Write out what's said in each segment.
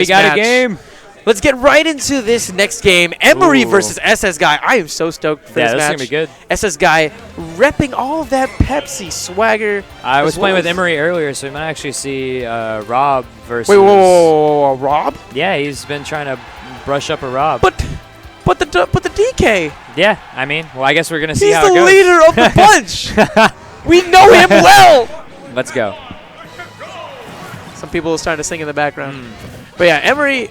We got a game. Let's get right into this next game. Emery versus SSGuy. I am so stoked for this match. Yeah, this is going to be good. SSGuy repping all of that Pepsi swagger. I was playing with Emery earlier, so we might actually see Rob versus... Wait, whoa, Rob? Yeah, he's been trying to brush up a Rob. But the DK. Yeah, I mean, well, I guess we're going to see how it goes. He's the leader of the bunch. We know him well. Let's go. Some people are starting to sing in the background. But yeah, Emery,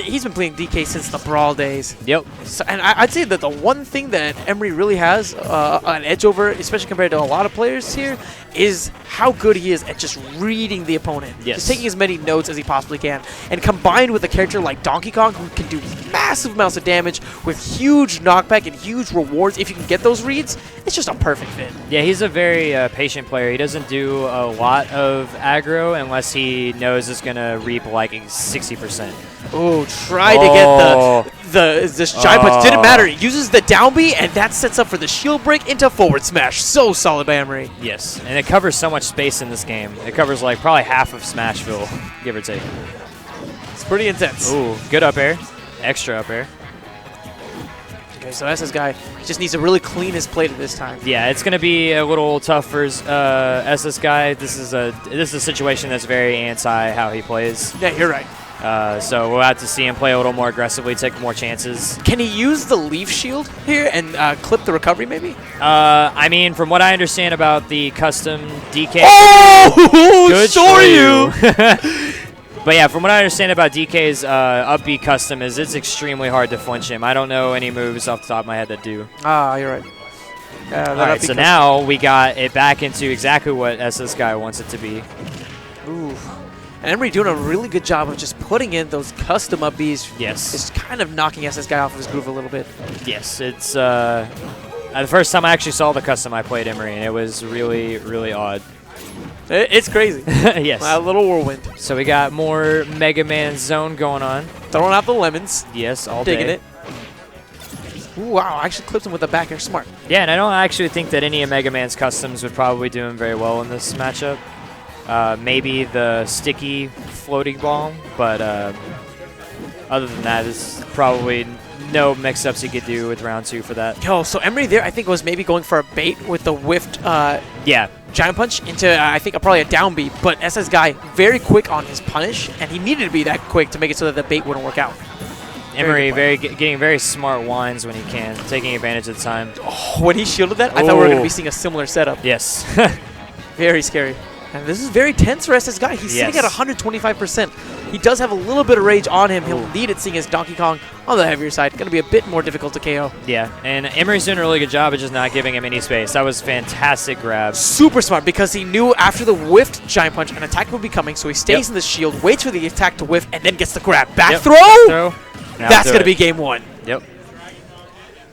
he's been playing DK since the Brawl days. Yep. So, and I'd say that the one thing that Emery really has an edge over, especially compared to a lot of players here, is how good he is at just reading the opponent. Yes. Just taking as many notes as he possibly can. And combined with a character like Donkey Kong, who can do massive amounts of damage with huge knockback and huge rewards if you can get those reads, it's just a perfect fit. Yeah, he's a very patient player. He doesn't do a lot of aggro unless he knows it's going to reap like 60%. Oh, try to get this giant punch. Didn't matter. He uses the down B, and that sets up for the shield break into forward smash. So solid by Emery. Yes, and it covers so much space in this game. It covers like probably half of Smashville, give or take. It's pretty intense. Ooh, good up air. Extra up air. Okay, so SSGuy just needs to really clean his plate at this time. Yeah, it's going to be a little tough for SSGuy. This is a situation that's very anti how he plays. Yeah, you're right. So we'll have to see him play a little more aggressively, take more chances. Can he use the leaf shield here and clip the recovery maybe? I mean, from what I understand about the custom DK. Oh, good show you. But yeah, from what I understand about DK's up B custom is it's extremely hard to flinch him. I don't know any moves off the top of my head that do. Ah, you're right. All right, so now we got it back into exactly what SSGuy wants it to be. Ooh. And Emery doing a really good job of just putting in those custom up Bs. Yes. It's kind of knocking SSGuy off of his groove a little bit. Yes, it's the first time I actually saw the custom I played Emery, and it was really, really odd. It's crazy. Yes. A little whirlwind. So we got more Mega Man Zone going on. Throwing out the lemons. Yes, all Digging day. it. Ooh, wow, I actually clipped him with the back air. Smart. Yeah, and I don't actually think that any of Mega Man's customs would probably do him very well in this matchup. Maybe the sticky floating bomb, but other than that, there's probably no mix-ups he could do with round 2 for that. Yo, so Emery there, I think, was maybe going for a bait with the whiffed giant punch into, I think, probably a down B, but SSGuy very quick on his punish, and he needed to be that quick to make it so that the bait wouldn't work out. Emery getting very smart winds when he can, taking advantage of the time. Oh, when he shielded that, I thought we were going to be seeing a similar setup. Yes. Very scary. And this is very tense for SSGuy. He's sitting at 125%. He does have a little bit of rage on him. He'll need it, seeing as Donkey Kong on the heavier side. Going to be a bit more difficult to KO. Yeah, and Emery's doing a really good job of just not giving him any space. That was a fantastic grab. Super smart, because he knew after the whiffed giant punch, an attack would be coming, so he stays in the shield, waits for the attack to whiff, and then gets the grab. Back throw! That's going to be game 1. Yep.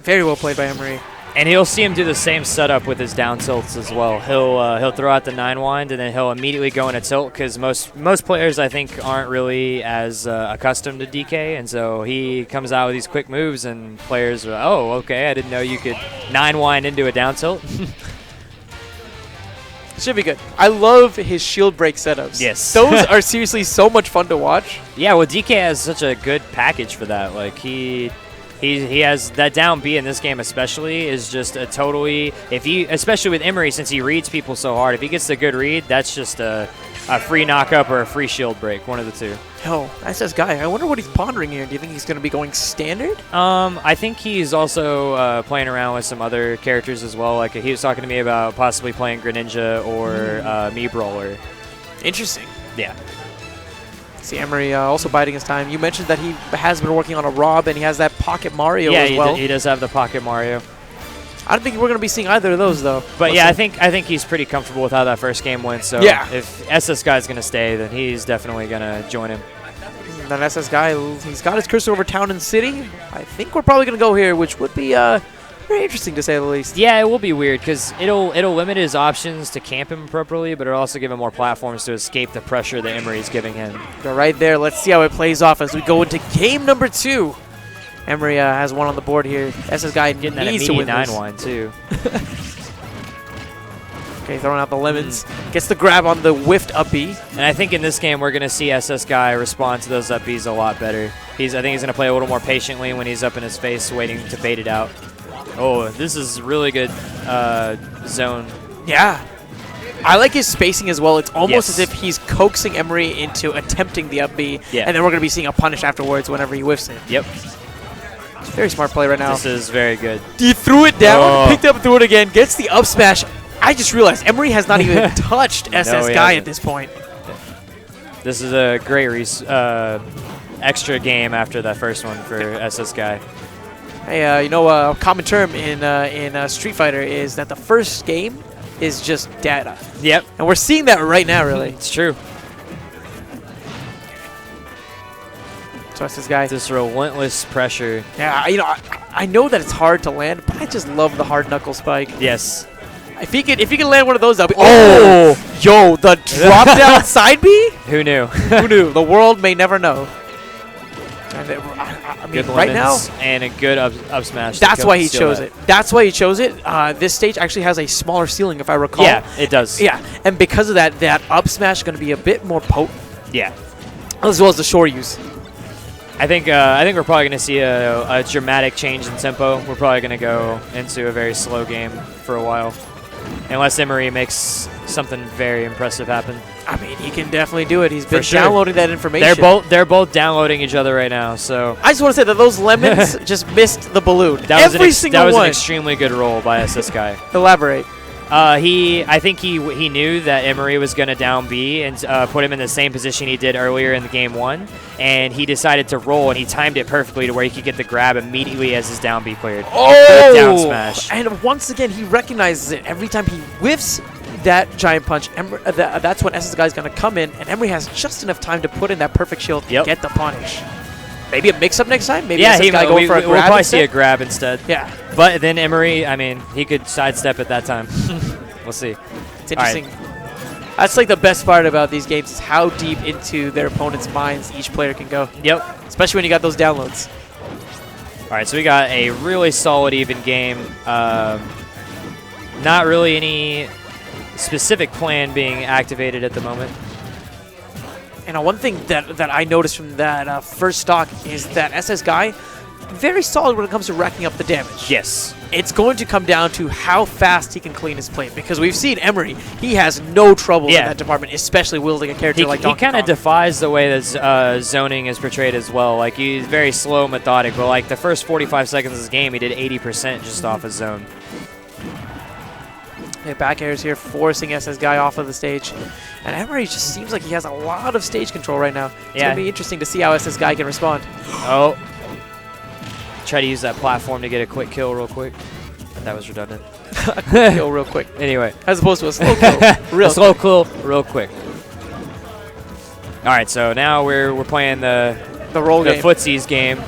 Very well played by Emery. And he'll see him do the same setup with his down tilts as well. He'll throw out the 9 wind, and then he'll immediately go into tilt, because most players, I think, aren't really as accustomed to DK, and so he comes out with these quick moves, and players are, oh, okay, I didn't know you could 9 wind into a down tilt. Should be good. I love his shield break setups. Yes. Those are seriously so much fun to watch. Yeah, well, DK has such a good package for that. Like, he has that down B in this game especially is just a totally, especially with Emery, since he reads people so hard, if he gets the good read, that's just a free knock-up or a free shield break, one of the two. Yo, SSGuy, I wonder what he's pondering here. Do you think he's going to be going standard? I think he's also playing around with some other characters as well. Like, he was talking to me about possibly playing Greninja or Mii Brawler. Interesting. Yeah. See, Emery also biding his time. You mentioned that he has been working on a Rob, and he has that Pocket Mario as well. Yeah, he does have the Pocket Mario. I don't think we're going to be seeing either of those, though. But yeah, I think he's pretty comfortable with how that first game went. So if SSGuy is going to stay, then he's definitely going to join him. And then SSGuy, he's got his cursor over Town and City. I think we're probably going to go here, which would be very interesting to say the least. Yeah, it will be weird because it'll limit his options to camp him appropriately, but it'll also give him more platforms to escape the pressure that Emery's giving him. But right there, let's see how it plays off as we go into game number 2. Emery has one on the board here. SSGuy getting that needs to immediate win 9 wind too. Okay, throwing out the lemons. Gets the grab on the whiffed up B. And I think in this game we're going to see SSGuy respond to those up Bs a lot better. I think he's going to play a little more patiently when he's up in his face, waiting to bait it out. Oh, this is really good zone. Yeah. I like his spacing as well. It's almost as if he's coaxing Emery into attempting the up B, and then we're going to be seeing a punish afterwards whenever he whiffs it. Yep. It's a very smart play right now. This is very good. He threw it down, picked it up and threw it again, gets the up smash. I just realized Emery has not even touched SSGuy at this point. This is a great extra game after that first one for SSGuy. Hey, you know, a common term in Street Fighter is that the first game is just data. Yep. And we're seeing that right now, really. It's true. So SSGuy. This relentless pressure. Yeah, you know, I know that it's hard to land, but I just love the hard knuckle spike. Yes. If he can land one of those, that'll be yo, the drop down side B? Who knew? Who knew? The world may never know. And I mean, right now, and a good up smash. That's why he chose it. That's why he chose it. This stage actually has a smaller ceiling, if I recall. Yeah, it does. Yeah, and because of that, that up smash is going to be a bit more potent. Yeah. As well as the shore use. I think we're probably going to see a dramatic change in tempo. We're probably going to go into a very slow game for a while, unless Emery makes something very impressive happen. I mean, he can definitely do it. He's been downloading that information. They're both downloading each other right now. So I just want to say that those lemons just missed the balloon. That was an extremely good roll by SSGuy. Elaborate. I think he knew that Emery was going to down B and put him in the same position he did earlier in the game 1, and he decided to roll, and he timed it perfectly to where he could get the grab immediately as his down B cleared. Oh! Down smash. And once again, he recognizes it. Every time he whiffs that giant punch, that's when SSGuy is going to come in, and Emery has just enough time to put in that perfect shield to get the punish. Maybe a mix-up next time? Maybe SSGuy go for a grab we'll probably see a grab instead. Yeah. But then Emery, I mean, he could sidestep at that time. We'll see. It's interesting. That's like the best part about these games is how deep into their opponent's minds each player can go. Yep. Especially when you got those downloads. All right, so we got a really solid, even game. Not really any specific plan being activated at the moment. And one thing that I noticed from that first stock is that SSGuy, very solid when it comes to racking up the damage. Yes. It's going to come down to how fast he can clean his plate, because we've seen Emery. He has no trouble in that department, especially wielding a character like Donkey Kong. He kind of defies the way that zoning is portrayed as well. Like, he's very slow, methodic, but like the first 45 seconds of this game, he did 80% just off his zone. Yeah, back airs here, forcing SSGuy off of the stage. And Emery just seems like he has a lot of stage control right now. It's going to be interesting to see how SSGuy can respond. Oh. Try to use that platform to get a quick kill real quick. That was redundant. A quick kill real quick. Anyway. As opposed to a slow kill. Slow kill real quick. All right, so now we're playing the footsies game.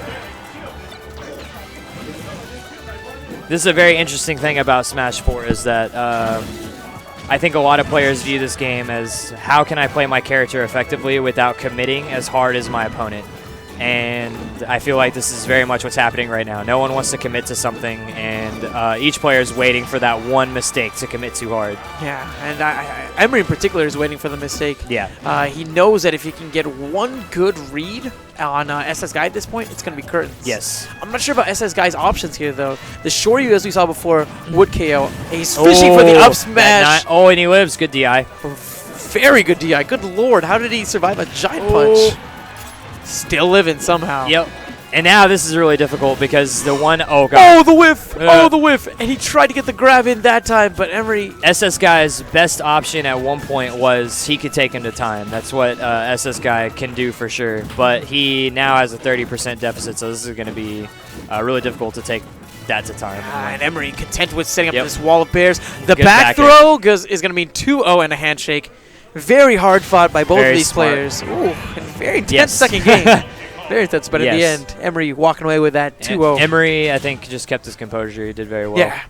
This is a very interesting thing about Smash 4 is that I think a lot of players view this game as how can I play my character effectively without committing as hard as my opponent. And I feel like this is very much what's happening right now. No one wants to commit to something, and each player is waiting for that one mistake to commit too hard. Yeah, and Emery in particular is waiting for the mistake. Yeah. He knows that if he can get one good read on SSGuy at this point, it's going to be curtains. Yes. I'm not sure about SSGuy's options here, though. The Shoryu, as we saw before, would KO. He's fishing for the up smash. And he lives. Good DI. Very good DI. Good lord. How did he survive a giant punch? Still living somehow. Yep. And now this is really difficult because the one... Oh, God. Oh, the whiff. Oh, the whiff. And he tried to get the grab in that time, but Emery... SSGuy's best option at one point was he could take him to time. That's what SSGuy can do for sure. But he now has a 30% deficit, so this is going to be really difficult to take that to time. And Emery content with setting up this wall of bears. The back throw is going to mean 2-0 and a handshake. Very hard fought by both of these players. Ooh, and very intense second game. Very intense, but in the end, Emery walking away with that 2-0. Emery, I think, just kept his composure. He did very well. Yeah.